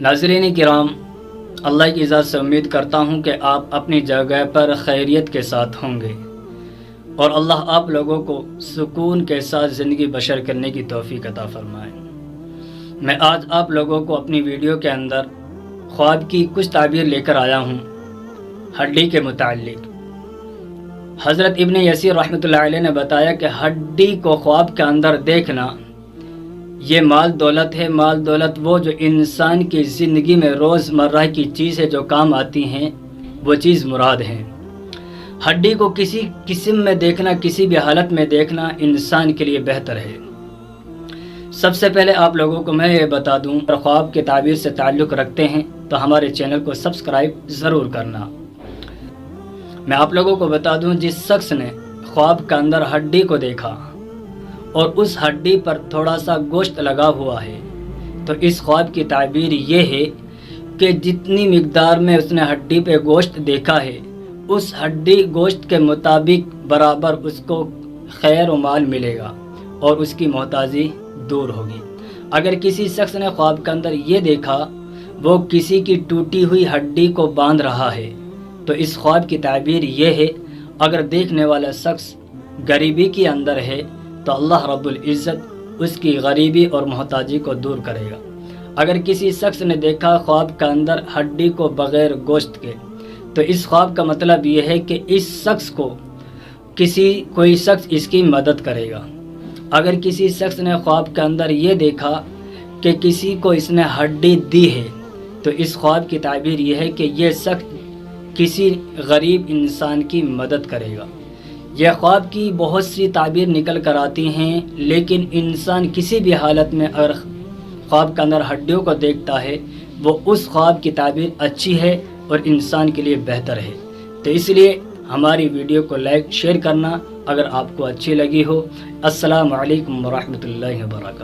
ناظرین کرام، اللہ کی ذات سے امید کرتا ہوں کہ آپ اپنی جگہ پر خیریت کے ساتھ ہوں گے اور اللہ آپ لوگوں کو سکون کے ساتھ زندگی بسر کرنے کی توفیق عطا فرمائے۔ میں آج آپ لوگوں کو اپنی ویڈیو کے اندر خواب کی کچھ تعبیر لے کر آیا ہوں ہڈی کے متعلق۔ حضرت ابن یسیر رحمۃ اللہ علیہ نے بتایا کہ ہڈی کو خواب کے اندر دیکھنا یہ مال دولت ہے۔ مال دولت وہ جو انسان کی زندگی میں روز مرہ کی چیزیں جو کام آتی ہیں وہ چیز مراد ہیں۔ ہڈی کو کسی قسم میں دیکھنا، کسی بھی حالت میں دیکھنا انسان کے لیے بہتر ہے۔ سب سے پہلے آپ لوگوں کو میں یہ بتا دوں، اگر خواب کے تعبیر سے تعلق رکھتے ہیں تو ہمارے چینل کو سبسکرائب ضرور کرنا۔ میں آپ لوگوں کو بتا دوں، جس شخص نے خواب کے اندر ہڈی کو دیکھا اور اس ہڈی پر تھوڑا سا گوشت لگا ہوا ہے تو اس خواب کی تعبیر یہ ہے کہ جتنی مقدار میں اس نے ہڈی پہ گوشت دیکھا ہے اس ہڈی گوشت کے مطابق برابر اس کو خیر و مال ملے گا اور اس کی محتاجی دور ہوگی۔ اگر کسی شخص نے خواب کے اندر یہ دیکھا وہ کسی کی ٹوٹی ہوئی ہڈی کو باندھ رہا ہے تو اس خواب کی تعبیر یہ ہے، اگر دیکھنے والا شخص غریبی کے اندر ہے تو اللہ رب العزت اس کی غریبی اور محتاجی کو دور کرے گا۔ اگر کسی شخص نے دیکھا خواب کے اندر ہڈی کو بغیر گوشت کے تو اس خواب کا مطلب یہ ہے کہ اس شخص کو کوئی شخص اس کی مدد کرے گا۔ اگر کسی شخص نے خواب کے اندر یہ دیکھا کہ کسی کو اس نے ہڈی دی ہے تو اس خواب کی تعبیر یہ ہے کہ یہ شخص کسی غریب انسان کی مدد کرے گا۔ یہ خواب کی بہت سی تعبیر نکل کر آتی ہیں، لیکن انسان کسی بھی حالت میں اگر خواب کے اندر ہڈیوں کو دیکھتا ہے وہ اس خواب کی تعبیر اچھی ہے اور انسان کے لیے بہتر ہے۔ تو اس لیے ہماری ویڈیو کو لائک شیئر کرنا اگر آپ کو اچھی لگی ہو۔ السلام علیکم ورحمۃ اللہ وبرکاتہ۔